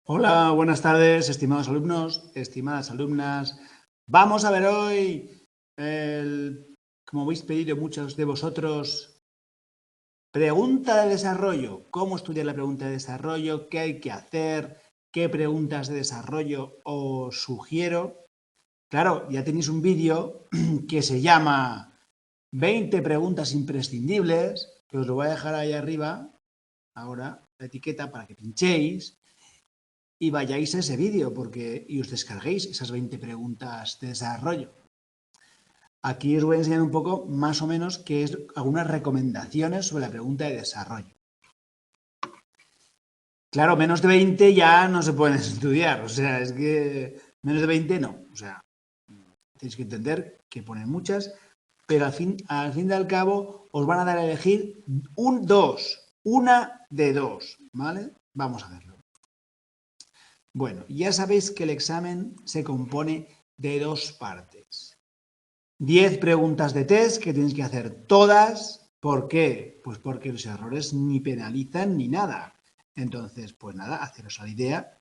Hola, buenas tardes, estimados alumnos, estimadas alumnas. Vamos a ver hoy, como habéis pedido muchos de vosotros, pregunta de desarrollo. ¿Cómo estudiar la pregunta de desarrollo? ¿Qué hay que hacer? ¿Qué preguntas de desarrollo os sugiero? Claro, ya tenéis un vídeo que se llama 20 preguntas imprescindibles, que os lo voy a dejar ahí arriba, ahora, la etiqueta para que pinchéis y vayáis a ese vídeo y os descarguéis esas 20 preguntas de desarrollo. Aquí os voy a enseñar un poco más o menos qué es algunas recomendaciones sobre la pregunta de desarrollo. Claro, menos de 20 ya no se pueden estudiar, o sea, es que menos de 20 no, o sea, tenéis que entender que ponen muchas, pero al fin y al cabo os van a dar a elegir una de dos, ¿vale? Vamos a verlo. Bueno, ya sabéis que el examen se compone de dos partes. 10 preguntas de test que tienes que hacer todas. ¿Por qué? Pues porque los errores ni penalizan ni nada. Entonces, pues nada, haceros la idea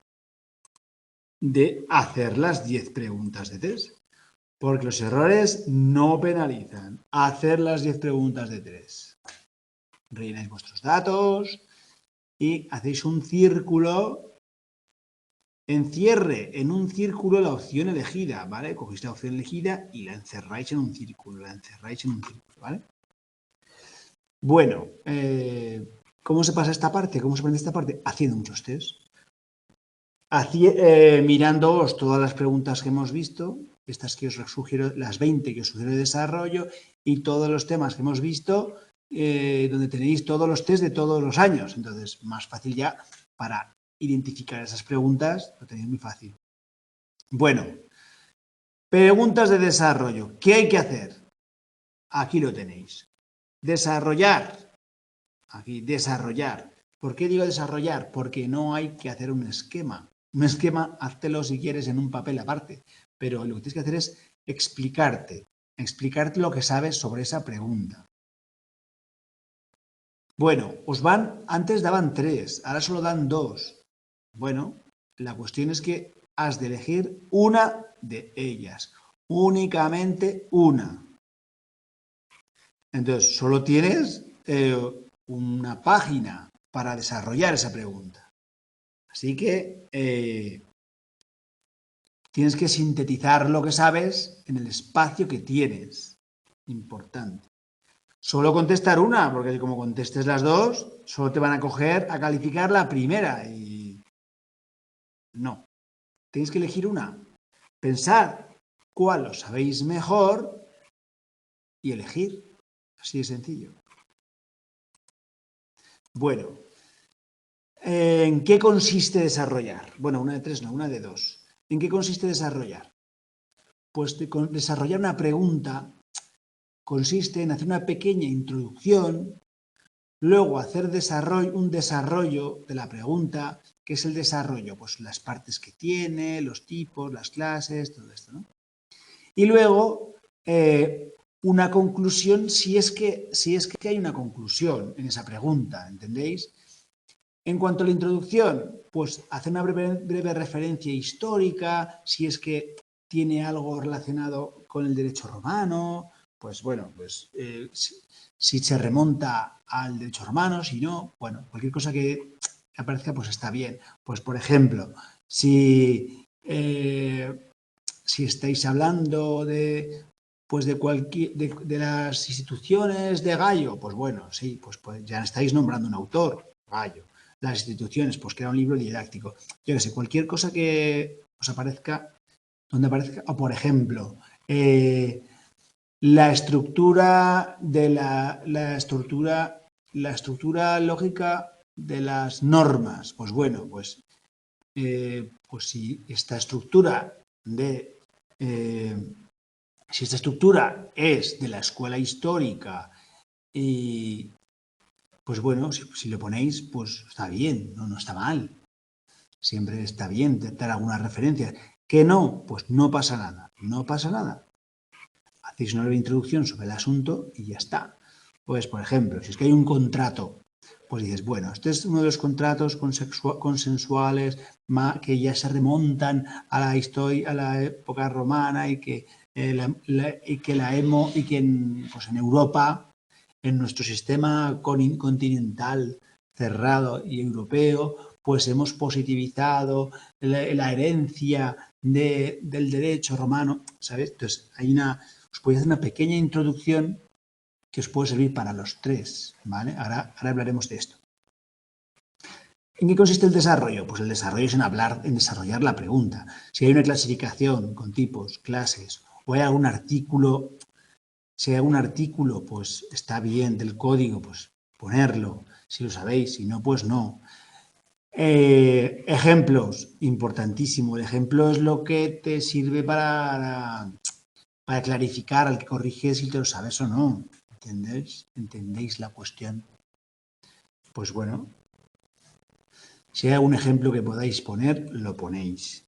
de hacer las 10 preguntas de test. Porque los errores no penalizan. Hacer las 10 preguntas de test. Rellenáis vuestros datos y hacéis un círculo. Encierre en un círculo la opción elegida, ¿vale? Cogéis la opción elegida y la encerráis en un círculo, ¿vale? Bueno, ¿cómo se pasa esta parte? ¿Cómo se aprende esta parte? Haciendo muchos test. Mirándoos todas las preguntas que hemos visto, estas que os sugiero, las 20 que os sugiero de desarrollo y todos los temas que hemos visto, donde tenéis todos los test de todos los años. Entonces, más fácil ya para identificar esas preguntas, lo tenéis muy fácil. Bueno, preguntas de desarrollo. ¿Qué hay que hacer? Aquí lo tenéis. Desarrollar. Aquí, desarrollar. ¿Por qué digo desarrollar? Porque no hay que hacer un esquema. Un esquema, háztelo si quieres en un papel aparte. Pero lo que tienes que hacer es explicarte lo que sabes sobre esa pregunta. Bueno, antes daban 3, ahora solo dan 2. Bueno, la cuestión es que has de elegir una de ellas. Únicamente una. Entonces, solo tienes una página para desarrollar esa pregunta. Así que tienes que sintetizar lo que sabes en el espacio que tienes. Importante. Solo contestar una, porque como contestes las dos, solo te van a coger a calificar la primera. Y no. Tenéis que elegir una. Pensar cuál lo sabéis mejor y elegir. Así de sencillo. Bueno, ¿en qué consiste desarrollar? Bueno, una de 3 no, una de 2. ¿En qué consiste desarrollar? Pues desarrollar una pregunta consiste en hacer una pequeña introducción, luego hacer un desarrollo de la pregunta. ¿Qué es el desarrollo? Pues las partes que tiene, los tipos, las clases, todo esto, ¿no? Y luego una conclusión si es que hay una conclusión en esa pregunta, ¿entendéis? En cuanto a la introducción, pues hacer una breve referencia histórica, si es que tiene algo relacionado con el derecho romano, pues bueno, pues si se remonta al derecho romano, si no, bueno, cualquier cosa que aparezca, pues está bien. Pues por ejemplo, si estáis hablando pues de las instituciones de Gallo, pues bueno, sí, pues ya estáis nombrando un autor, Gallo. Las instituciones, pues crea un libro didáctico. Yo que sé, cualquier cosa que os aparezca, donde aparezca, o por ejemplo, la estructura lógica de las normas. Pues bueno, pues si esta estructura es de la escuela histórica y pues bueno, si lo ponéis, pues está bien, no está mal. Siempre está bien dar algunas referencias. ¿Que no? Pues no pasa nada, no pasa nada. Hacéis una breve introducción sobre el asunto y ya está. Pues, por ejemplo, si es que hay un contrato Pues dices, bueno, este es uno de los contratos consensuales que ya se remontan a la historia, a la época romana y que pues en Europa, en nuestro sistema continental cerrado y europeo, pues hemos positivizado la herencia del derecho romano, ¿sabes? Entonces, os voy a hacer una pequeña introducción que os puede servir para los tres, ¿vale? Ahora hablaremos de esto. ¿En qué consiste el desarrollo? Pues el desarrollo es en desarrollar la pregunta. Si hay una clasificación con tipos, clases, o hay algún artículo, si hay algún artículo, pues está bien del código, pues ponerlo, si lo sabéis, si no, pues no. Ejemplos, importantísimo. El ejemplo es lo que te sirve para clarificar al que corrige si te lo sabes o no. ¿Entendéis? ¿Entendéis la cuestión? Pues bueno, si hay algún ejemplo que podáis poner, lo ponéis.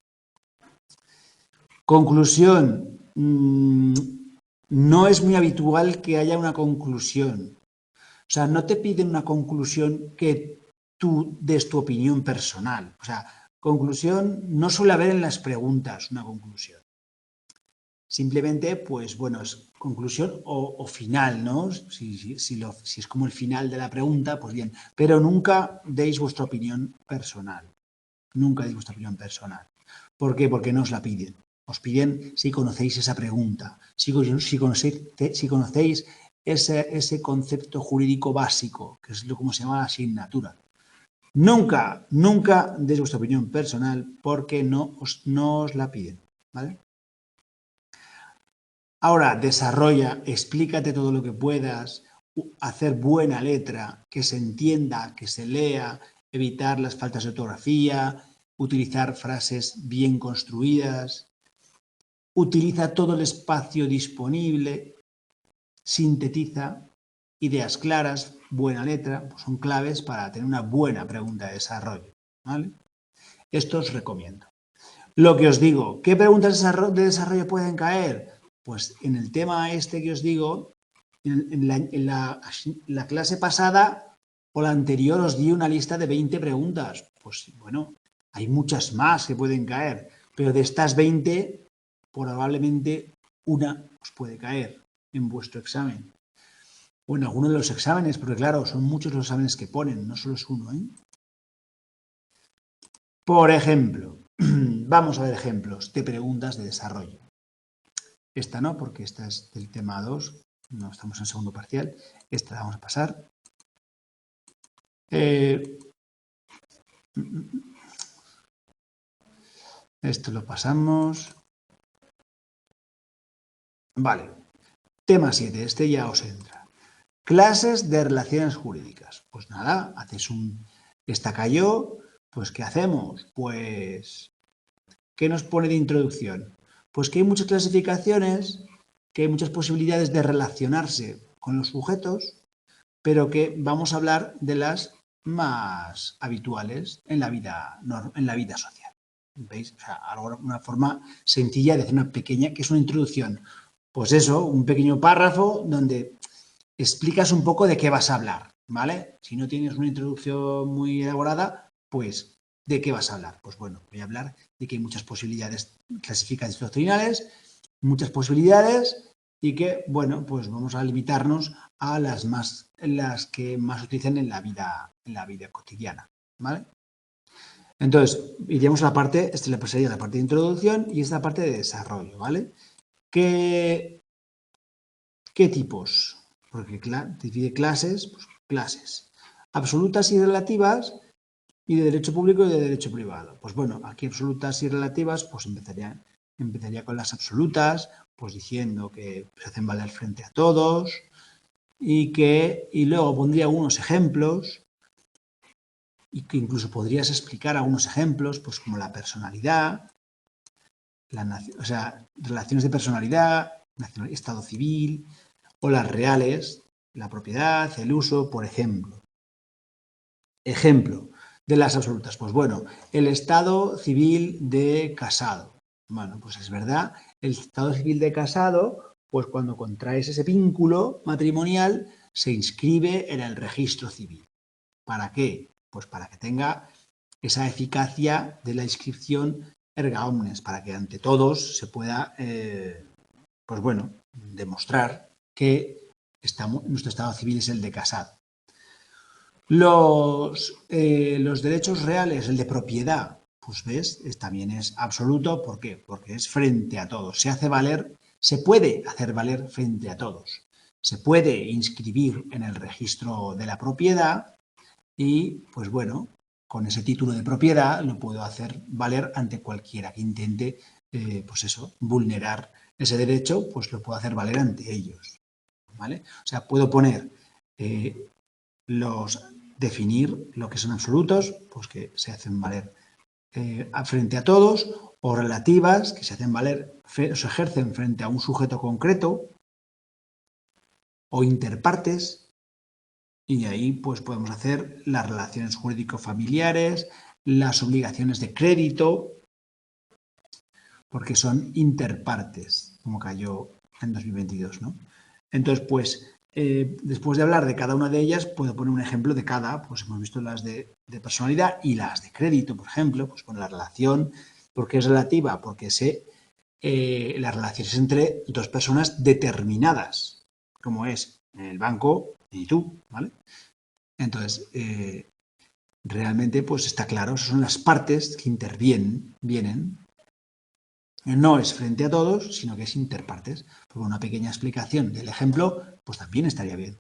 Conclusión. No es muy habitual que haya una conclusión. O sea, no te piden una conclusión que tú des tu opinión personal. O sea, conclusión no suele haber en las preguntas una conclusión. Simplemente, pues bueno, es conclusión o final, ¿no? Si es como el final de la pregunta, pues bien. Pero nunca deis vuestra opinión personal. Nunca deis vuestra opinión personal. ¿Por qué? Porque no os la piden. Os piden si conocéis esa pregunta, si conocéis ese concepto jurídico básico, que es como se llama la asignatura. Nunca deis vuestra opinión personal porque no os la piden, ¿vale? Ahora, desarrolla, explícate todo lo que puedas, hacer buena letra, que se entienda, que se lea, evitar las faltas de ortografía, utilizar frases bien construidas, utiliza todo el espacio disponible, sintetiza, ideas claras, buena letra, pues son claves para tener una buena pregunta de desarrollo, ¿vale? Esto os recomiendo. Lo que os digo, ¿qué preguntas de desarrollo pueden caer? Pues en el tema este que os digo, en la clase pasada o la anterior os di una lista de 20 preguntas. Pues bueno, hay muchas más que pueden caer, pero de estas 20, probablemente una os puede caer en vuestro examen. O en alguno de los exámenes, porque claro, son muchos los exámenes que ponen, no solo es uno, ¿eh? Por ejemplo, vamos a ver ejemplos de preguntas de desarrollo. Esta no, porque esta es del tema 2, no estamos en segundo parcial. Esta la vamos a pasar. Esto lo pasamos. Vale. Tema 7, este ya os entra. Clases de relaciones jurídicas. Pues nada, haces esta cayó, pues ¿qué hacemos? Pues, ¿qué nos pone de introducción? Pues que hay muchas clasificaciones, que hay muchas posibilidades de relacionarse con los sujetos, pero que vamos a hablar de las más habituales en la vida social. ¿Veis? O sea, una forma sencilla de hacer una pequeña, que es una introducción. Pues eso, un pequeño párrafo donde explicas un poco de qué vas a hablar, ¿vale? Si no tienes una introducción muy elaborada, pues ¿de qué vas a hablar? Pues bueno, voy a hablar de que hay muchas posibilidades clasificadas doctrinales, muchas posibilidades y que, bueno, pues vamos a limitarnos a las que más utilizan en la vida cotidiana, ¿vale? Entonces, iríamos a la parte, esta sería la parte de introducción y esta parte de desarrollo, ¿vale? ¿Qué tipos? Porque divide clases, pues clases absolutas y relativas y de derecho público y de derecho privado. Pues bueno, aquí absolutas y relativas, pues empezaría con las absolutas, pues diciendo que se hacen valer frente a todos y luego pondría unos ejemplos y que incluso podrías explicar algunos ejemplos, pues como la personalidad, o sea, relaciones de personalidad, estado civil o las reales, la propiedad, el uso, por ejemplo. Ejemplo de las absolutas. Pues bueno, el estado civil de casado. Bueno, pues es verdad, el estado civil de casado, pues cuando contraes ese vínculo matrimonial, se inscribe en el registro civil. ¿Para qué? Pues para que tenga esa eficacia de la inscripción erga omnes, para que ante todos se pueda, pues bueno, demostrar que nuestro estado civil es el de casado. Los derechos reales, el de propiedad, pues ves, también es absoluto. ¿Por qué? Porque es frente a todos. Se puede hacer valer frente a todos. Se puede inscribir en el registro de la propiedad y, pues bueno, con ese título de propiedad lo puedo hacer valer ante cualquiera que intente, pues eso, vulnerar ese derecho, pues lo puedo hacer valer ante ellos, ¿vale? O sea, puedo poner definir lo que son absolutos, pues que se hacen valer frente a todos, o relativas, que se hacen valer, se ejercen frente a un sujeto concreto, o interpartes, y ahí pues podemos hacer las relaciones jurídico-familiares, las obligaciones de crédito, porque son interpartes, como cayó en 2022, ¿no? Entonces, pues, después de hablar de cada una de ellas, puedo poner un ejemplo de cada, pues hemos visto las de personalidad y las de crédito, por ejemplo, pues con la relación, porque es relativa, porque las relaciones entre dos personas determinadas, como es el banco y tú, ¿vale? Entonces, realmente, pues está claro, son las partes que vienen. No es frente a todos, sino que es interpartes. Por una pequeña explicación del ejemplo, pues también estaría bien.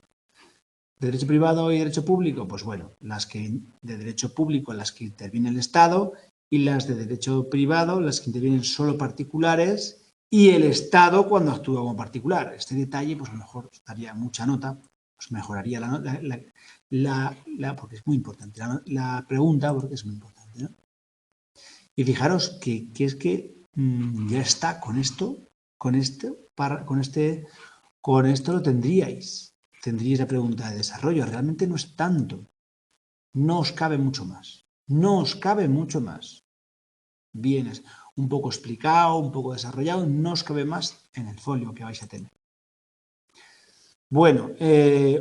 ¿De derecho privado y derecho público? Pues bueno, las que de derecho público, las que interviene el Estado, y las de derecho privado, las que intervienen solo particulares, y el Estado cuando actúa como particular. Este detalle, pues a lo mejor estaría mucha nota, pues mejoraría la nota, porque es muy importante, la pregunta, porque es muy importante, ¿no? Y fijaros que es que ya está, con esto lo tendríais. Tendríais la pregunta de desarrollo. Realmente no es tanto. No os cabe mucho más. No os cabe mucho más. Bien, es un poco explicado, un poco desarrollado, no os cabe más en el folio que vais a tener. Bueno,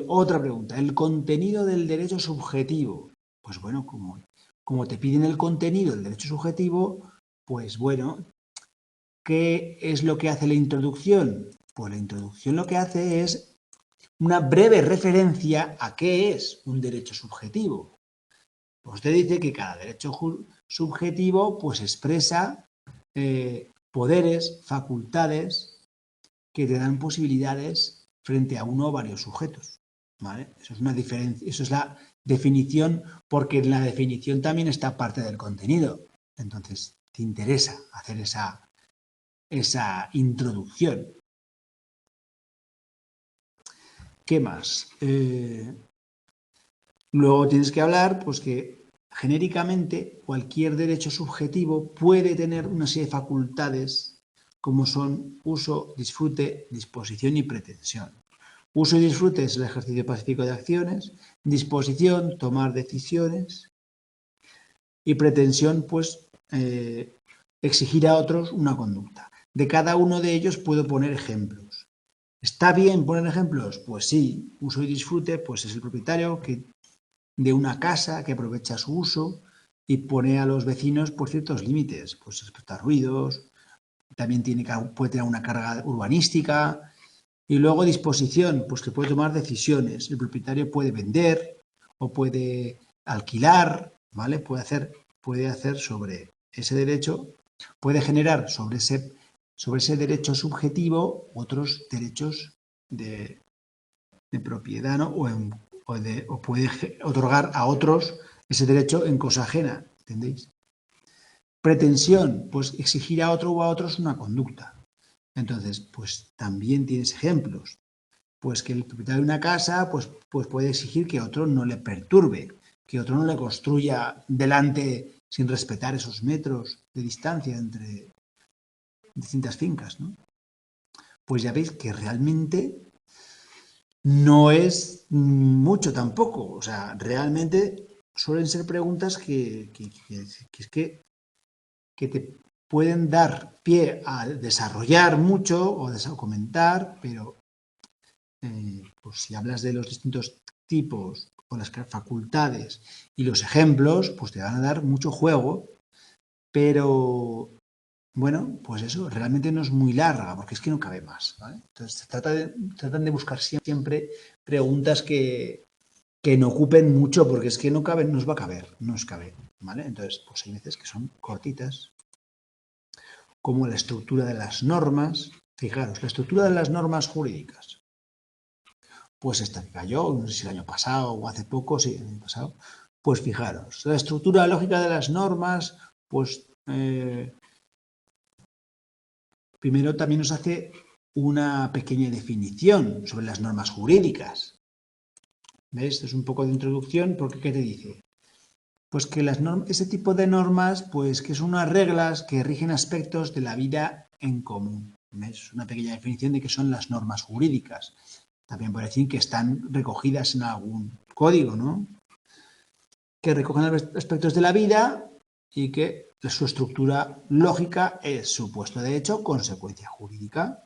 otra pregunta. El contenido del derecho subjetivo. Pues bueno, como te piden el contenido del derecho subjetivo, pues bueno, ¿qué es lo que hace la introducción? Pues la introducción lo que hace es una breve referencia a qué es un derecho subjetivo. Pues te dice que cada derecho subjetivo pues expresa poderes, facultades que te dan posibilidades frente a uno o varios sujetos, ¿vale? Eso es una diferencia, eso es la definición, porque en la definición también está parte del contenido. Entonces, te interesa hacer esa introducción. ¿Qué más? Luego tienes que hablar, pues que genéricamente cualquier derecho subjetivo puede tener una serie de facultades como son uso, disfrute, disposición y pretensión. Uso y disfrute es el ejercicio pacífico de acciones, disposición, tomar decisiones, y pretensión, pues exigir a otros una conducta. De cada uno de ellos puedo poner ejemplos. ¿Está bien poner ejemplos? Pues sí. Uso y disfrute, pues es el propietario de una casa que aprovecha su uso y pone a los vecinos por ciertos límites, pues respecto ruidos, también puede tener una carga urbanística. Y luego disposición, pues que puede tomar decisiones. El propietario puede vender o puede alquilar, ¿vale? Puede hacer sobre ese derecho, puede generar sobre ese derecho subjetivo otros derechos de propiedad, ¿no? O puede otorgar a otros ese derecho en cosa ajena, ¿entendéis? Pretensión, pues exigir a otro o a otros una conducta. Entonces, pues también tienes ejemplos. Pues que el propietario de una casa pues puede exigir que otro no le perturbe, que otro no le construya delante sin respetar esos metros de distancia entre distintas fincas, ¿no? Pues ya veis que realmente no es mucho tampoco. O sea, realmente suelen ser preguntas que te pueden dar pie a desarrollar mucho o a comentar, pero pues si hablas de los distintos tipos o las facultades y los ejemplos, pues te van a dar mucho juego, pero bueno, pues eso realmente no es muy larga, porque es que no cabe más, ¿vale? Entonces tratan de buscar siempre preguntas que no ocupen mucho, porque es que no caben, no os va a caber, no os cabe, ¿vale? Entonces, pues hay veces que son cortitas, como la estructura de las normas. Fijaros, la estructura de las normas jurídicas. Pues esta que cayó, no sé si el año pasado o hace poco, sí, el año pasado. Pues fijaros, la estructura lógica de las normas, pues primero también nos hace una pequeña definición sobre las normas jurídicas. ¿Veis? Esto es un poco de introducción, porque ¿qué te dice? Pues que ese tipo de normas, pues que son unas reglas que rigen aspectos de la vida en común. ¿Ves? Una pequeña definición de qué son las normas jurídicas. También puede decir que están recogidas en algún código, ¿no? Que recogen aspectos de la vida y que su estructura lógica es supuesto de hecho, consecuencia jurídica.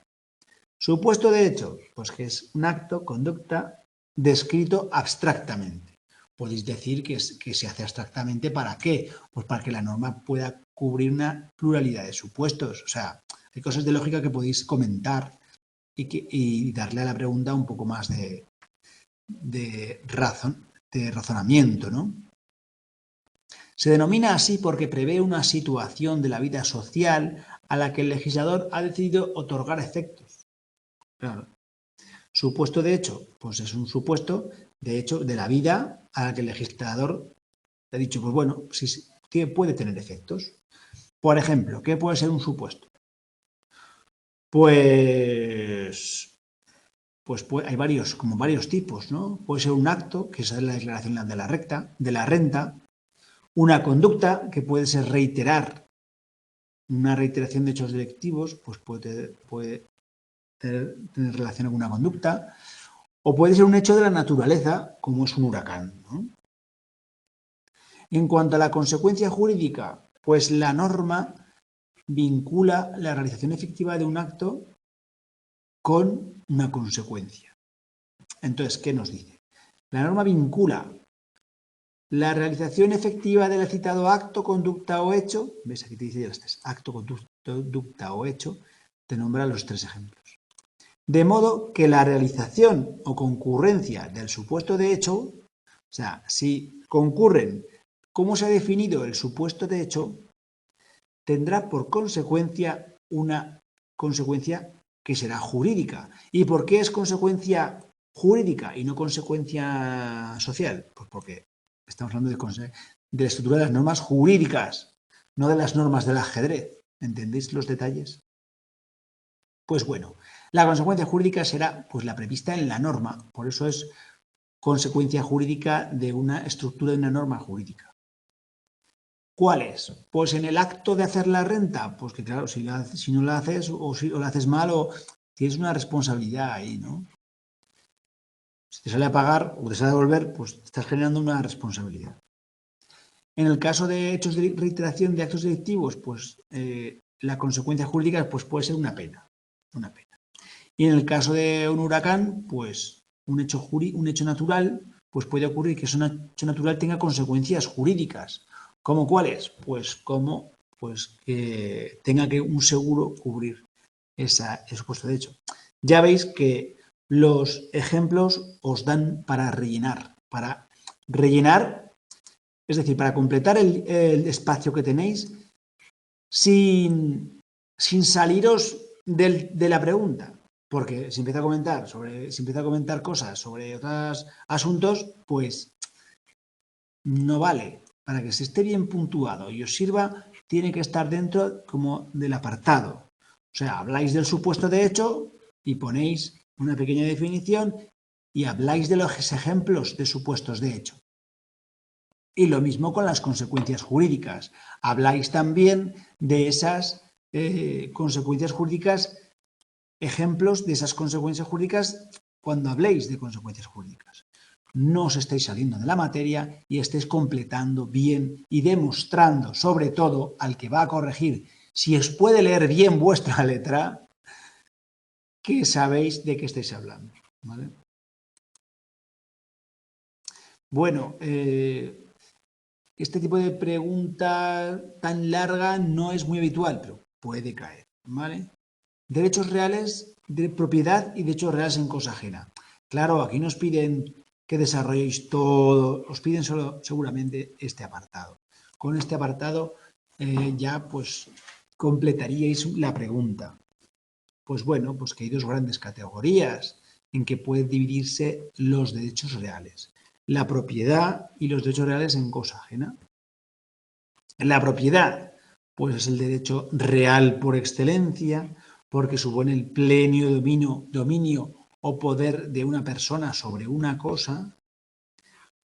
Supuesto de hecho, pues que es un acto, conducta, descrito abstractamente. Podéis decir que se hace abstractamente, ¿para qué? Pues para que la norma pueda cubrir una pluralidad de supuestos. O sea, hay cosas de lógica que podéis comentar y darle a la pregunta un poco más de razonamiento, ¿no? Se denomina así porque prevé una situación de la vida social a la que el legislador ha decidido otorgar efectos. Claro. Supuesto de hecho, pues es un supuesto de hecho de la vida a la que el legislador ha dicho, pues bueno, sí, puede tener efectos. Por ejemplo, ¿qué puede ser un supuesto? Pues hay varios tipos, ¿no? Puede ser un acto, que es la declaración de la renta, una conducta, que puede ser reiterar, una reiteración de hechos delictivos, pues puede tener relación con una conducta, o puede ser un hecho de la naturaleza, como es un huracán, ¿no? En cuanto a la consecuencia jurídica, pues la norma vincula la realización efectiva de un acto con una consecuencia. Entonces, ¿qué nos dice? La norma vincula la realización efectiva del citado acto, conducta o hecho. ¿Ves? Aquí te dice ya las tres. Acto, conducta o hecho. Te nombra los tres ejemplos. De modo que la realización o concurrencia del supuesto de hecho, o sea, si concurren cómo se ha definido el supuesto de hecho, tendrá por consecuencia una consecuencia que será jurídica. ¿Y por qué es consecuencia jurídica y no consecuencia social? Pues porque estamos hablando de la estructura de las normas jurídicas, no de las normas del ajedrez. ¿Entendéis los detalles? Pues bueno, la consecuencia jurídica será pues la prevista en la norma, por eso es consecuencia jurídica de una estructura de una norma jurídica. ¿Cuál es? Pues en el acto de hacer la renta, pues que claro, si no la haces o la haces mal, o tienes una responsabilidad ahí, ¿no? Si te sale a pagar o te sale a devolver, pues estás generando una responsabilidad. En el caso de hechos de reiteración de actos delictivos, pues la consecuencia jurídica pues, puede ser una pena. Y en el caso de un huracán, pues un hecho natural, pues puede ocurrir que ese hecho natural tenga consecuencias jurídicas. ¿Cómo cuáles? Pues como que tenga que un seguro cubrir ese supuesto de hecho. Ya veis que los ejemplos os dan para rellenar, es decir, para completar el espacio que tenéis sin saliros de la pregunta. Porque si empieza a comentar cosas sobre otros asuntos, pues no vale. Para que se esté bien puntuado y os sirva, tiene que estar dentro como del apartado. O sea, habláis del supuesto de hecho y ponéis una pequeña definición y habláis de los ejemplos de supuestos de hecho. Y lo mismo con las consecuencias jurídicas. Habláis también de esas consecuencias jurídicas, ejemplos de esas consecuencias jurídicas cuando habléis de consecuencias jurídicas. No os estáis saliendo de la materia y estéis completando bien y demostrando, sobre todo al que va a corregir, si os puede leer bien vuestra letra, que sabéis de qué estáis hablando, ¿vale? Bueno, este tipo de pregunta tan larga no es muy habitual, pero puede caer, ¿vale? Derechos reales de propiedad y derechos reales en cosa ajena. Claro, aquí nos piden que desarrolléis todo, os piden solo seguramente este apartado. Con este apartado ya pues completaríais la pregunta. Pues bueno, pues que hay dos grandes categorías en que pueden dividirse los derechos reales. La propiedad y los derechos reales en cosa ajena. La propiedad, pues es el derecho real por excelencia, porque supone el pleno dominio o poder de una persona sobre una cosa.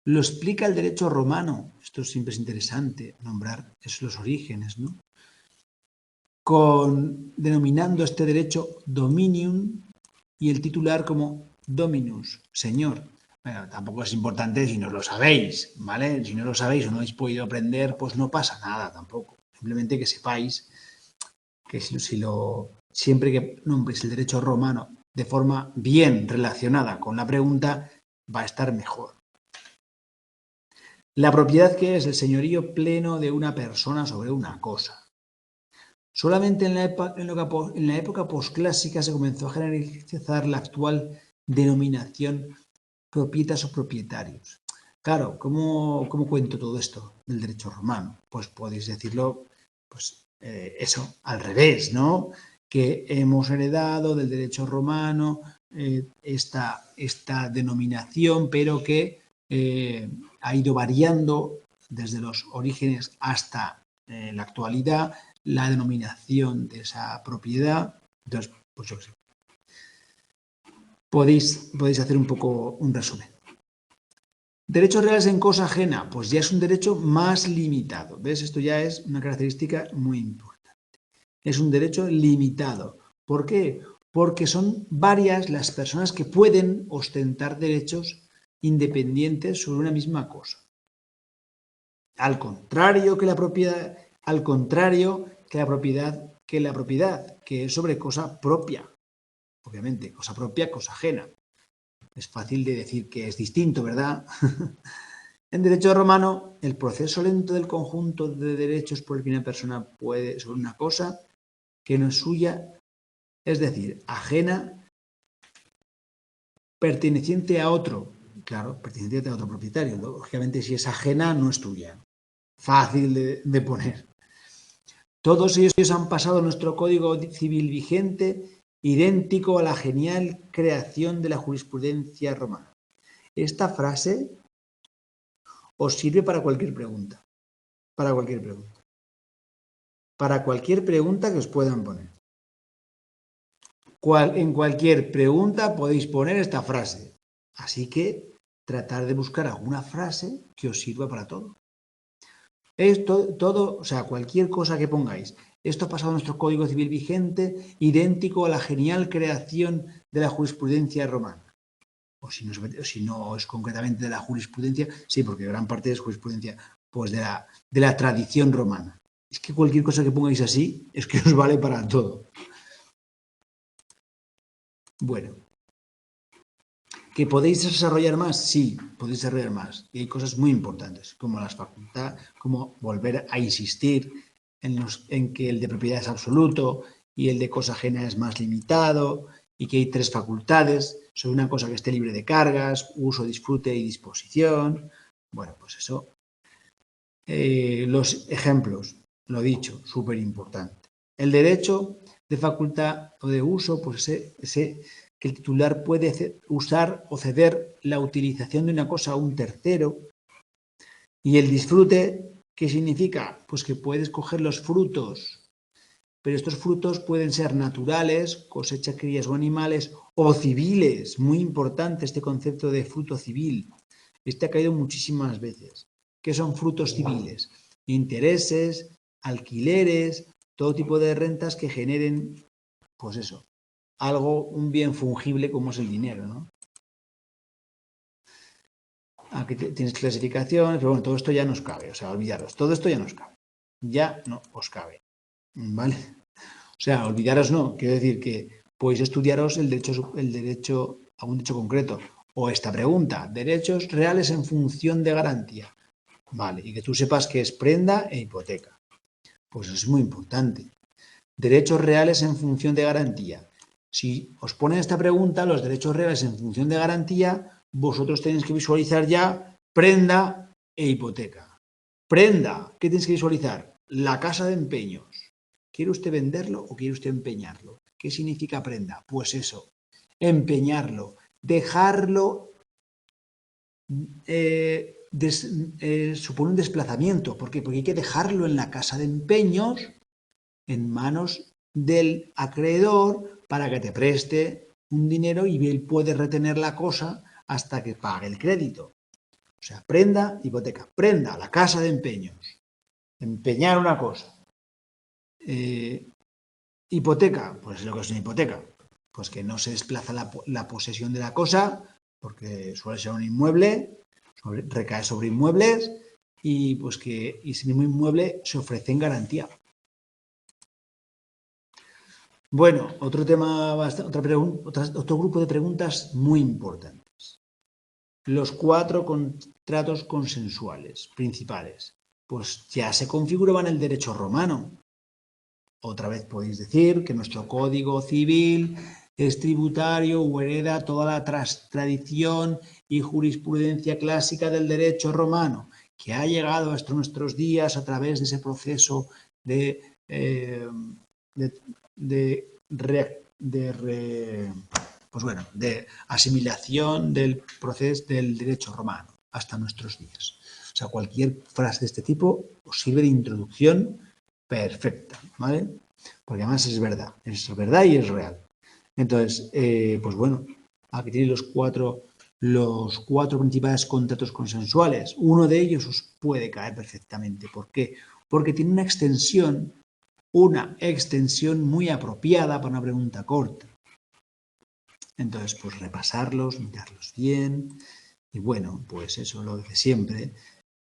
Lo explica el derecho romano. Esto siempre es interesante nombrar los orígenes, ¿no? Denominando este derecho dominium y el titular como dominus, señor. Bueno, tampoco es importante si no lo sabéis, ¿vale? Si no lo sabéis o no habéis podido aprender, pues no pasa nada tampoco. Simplemente que sepáis que siempre que nombres el derecho romano de forma bien relacionada con la pregunta, va a estar mejor. La propiedad, ¿qué es? El señorío pleno de una persona sobre una cosa. Solamente en la época posclásica se comenzó a generalizar la actual denominación propietas o propietarios. Claro, ¿cómo cuento todo esto del derecho romano? Pues podéis decirlo, pues eso, al revés, ¿no? Que hemos heredado del derecho romano esta denominación, pero que ha ido variando desde los orígenes hasta la actualidad la denominación de esa propiedad. Entonces, pues yo qué sé. Podéis hacer un poco un resumen. Derechos reales en cosa ajena, pues ya es un derecho más limitado. ¿Ves? Esto ya es una característica muy importante. Es un derecho limitado. ¿Por qué? Porque son varias las personas que pueden ostentar derechos independientes sobre una misma cosa. Al contrario que la propiedad, que es sobre cosa propia. Obviamente, cosa propia, cosa ajena. Es fácil de decir que es distinto, ¿verdad? En derecho romano, el proceso lento del conjunto de derechos por el que una persona puede sobre una cosa que no es suya, es decir, ajena, perteneciente a otro. Claro, perteneciente a otro propietario. Lógicamente, si es ajena, no es tuya. Fácil de poner. Todos ellos han pasado nuestro Código Civil vigente, idéntico a la genial creación de la jurisprudencia romana. Esta frase os sirve para cualquier pregunta. Para cualquier pregunta. Para cualquier pregunta que os puedan poner. En cualquier pregunta podéis poner esta frase. Así que tratar de buscar alguna frase que os sirva para todo. Todo, o sea, cualquier cosa que pongáis. Esto ha pasado en nuestro Código Civil vigente, idéntico a la genial creación de la jurisprudencia romana. O si no es concretamente de la jurisprudencia, sí, porque gran parte es jurisprudencia, pues de la tradición romana. Es que cualquier cosa que pongáis así, es que os vale para todo. Bueno, ¿que podéis desarrollar más? Sí, podéis desarrollar más. Y hay cosas muy importantes, como las facultades, como volver a insistir en que el de propiedad es absoluto y el de cosa ajena es más limitado, y que hay tres facultades sobre una cosa que esté libre de cargas, uso, disfrute y disposición. Bueno, pues eso. Los ejemplos, lo dicho, súper importante. El derecho de facultad o de uso, pues ese que el titular puede usar o ceder la utilización de una cosa a un tercero. Y el disfrute, ¿qué significa? Pues que puedes coger los frutos, pero estos frutos pueden ser naturales, cosecha, crías o animales, o civiles. Muy importante este concepto de fruto civil. Este ha caído muchísimas veces. ¿Qué son frutos civiles? Intereses, alquileres, todo tipo de rentas que generen, pues eso, un bien fungible como es el dinero, ¿no? Aquí tienes clasificaciones, pero bueno, todo esto ya nos cabe, o sea, olvidaros, todo esto ya nos cabe. Ya no os cabe, ¿vale? O sea, olvidaros no, quiero decir que podéis estudiaros el derecho a un derecho concreto, O esta pregunta, derechos reales en función de garantía. Vale, y que tú sepas que es prenda e hipoteca. Pues eso es muy importante. Derechos reales en función de garantía. Si os ponen esta pregunta, los derechos reales en función de garantía, vosotros tenéis que visualizar ya prenda e hipoteca. Prenda, ¿qué tenéis que visualizar? La casa de empeños. ¿Quiere usted venderlo o quiere usted empeñarlo? ¿Qué significa prenda? Pues eso, empeñarlo, dejarlo supone un desplazamiento. ¿Por qué? Porque hay que dejarlo en la casa de empeños en manos del acreedor para que te preste un dinero y él puede retener la cosa hasta que pague el crédito. O sea, prenda, hipoteca. Prenda, la casa de empeños. Empeñar una cosa. Hipoteca, pues lo que es una hipoteca. Pues que no se desplaza la posesión de la cosa, porque suele ser un inmueble, recae sobre inmuebles y pues que ese mismo inmueble se ofrece en garantía. Bueno, otro tema, otro grupo de preguntas muy importantes. Los 4 contratos consensuales principales. Pues ya se configuraban el derecho romano. Otra vez podéis decir que nuestro Código Civil es tributario o hereda toda la tradición y jurisprudencia clásica del derecho romano, que ha llegado hasta nuestros días a través de ese proceso de asimilación del proceso del derecho romano hasta nuestros días. O sea, cualquier frase de este tipo os sirve de introducción perfecta, ¿vale? Porque además es verdad y es real. Entonces, pues bueno, aquí tenéis los cuatro principales contratos consensuales. Uno de ellos os puede caer perfectamente. ¿Por qué? Porque tiene una extensión muy apropiada para una pregunta corta. Entonces, pues repasarlos, mirarlos bien y bueno, pues eso lo de siempre,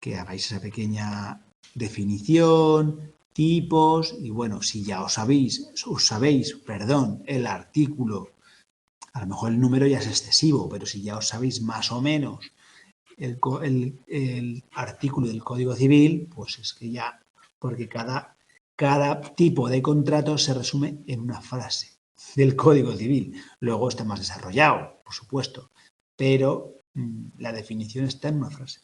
que hagáis esa pequeña definición, tipos y bueno, si ya os sabéis, el artículo, a lo mejor el número ya es excesivo, pero si ya os sabéis más o menos el artículo del Código Civil, pues es que ya, porque cada tipo de contrato se resume en una frase del Código Civil. Luego está más desarrollado, por supuesto, pero la definición está en una frase.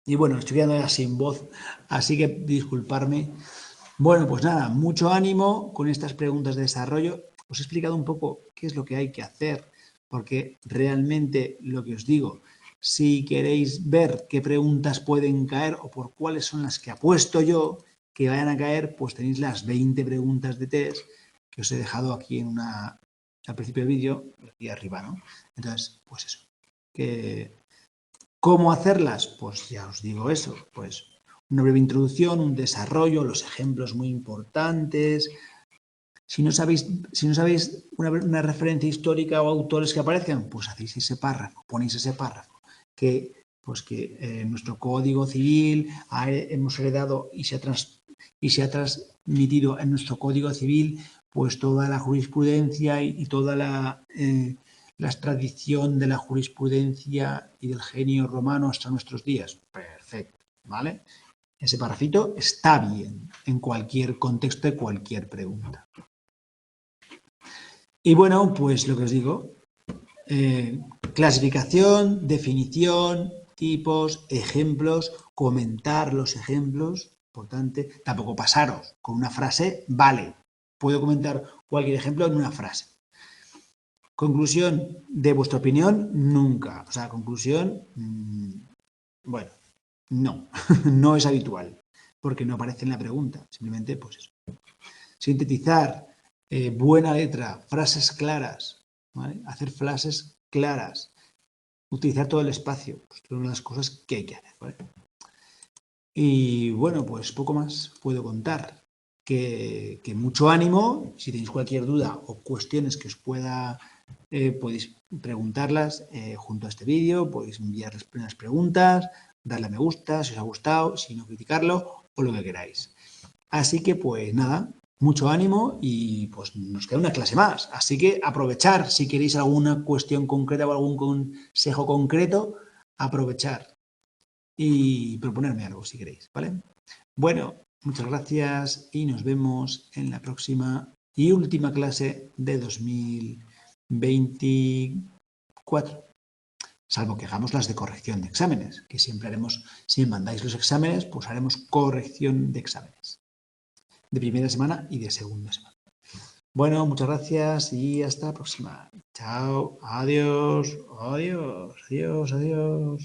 Y bueno, estoy quedando ya sin voz, así que disculparme. Bueno, pues nada, mucho ánimo con estas preguntas de desarrollo. Os he explicado un poco qué es lo que hay que hacer, porque realmente lo que os digo, si queréis ver qué preguntas pueden caer o por cuáles son las que apuesto yo que vayan a caer, pues tenéis las 20 preguntas de test que os he dejado aquí al principio del vídeo, aquí arriba, ¿no? Entonces, pues eso. ¿Cómo hacerlas? Pues ya os digo eso, pues una breve introducción, un desarrollo, los ejemplos muy importantes. Si no sabéis una referencia histórica o autores que aparezcan, pues hacéis ese párrafo, ponéis ese párrafo, que nuestro Código Civil hemos heredado y se ha transmitido en nuestro Código Civil pues toda la jurisprudencia y toda la tradición de la jurisprudencia y del genio romano hasta nuestros días. Perfecto, ¿vale? Ese parrafito está bien en cualquier contexto de cualquier pregunta. Y bueno, pues lo que os digo, clasificación, definición, tipos, ejemplos, comentar los ejemplos, importante, tampoco pasaros con una frase, vale, puedo comentar cualquier ejemplo en una frase. Conclusión de vuestra opinión, nunca. O sea, conclusión, bueno, no, no es habitual, porque no aparece en la pregunta, simplemente pues eso. Sintetizar, buena letra, frases claras, ¿vale? Hacer frases claras, utilizar todo el espacio, pues son una de las cosas que hay que hacer, ¿vale? Y bueno, pues poco más puedo contar. Que mucho ánimo, si tenéis cualquier duda o cuestiones que os pueda, podéis preguntarlas junto a este vídeo, podéis enviar las primeras preguntas, darle a me gusta si os ha gustado, si no criticarlo o lo que queráis. Así que pues nada, mucho ánimo y pues nos queda una clase más. Así que aprovechar, si queréis alguna cuestión concreta o algún consejo concreto, aprovechar y proponerme algo si queréis, ¿vale? Bueno, muchas gracias y nos vemos en la próxima y última clase de 2024. Salvo que hagamos las de corrección de exámenes, que siempre haremos, si me mandáis los exámenes, pues haremos corrección de exámenes. De primera semana y de segunda semana. Bueno, muchas gracias y hasta la próxima. Chao, adiós, adiós, adiós, adiós.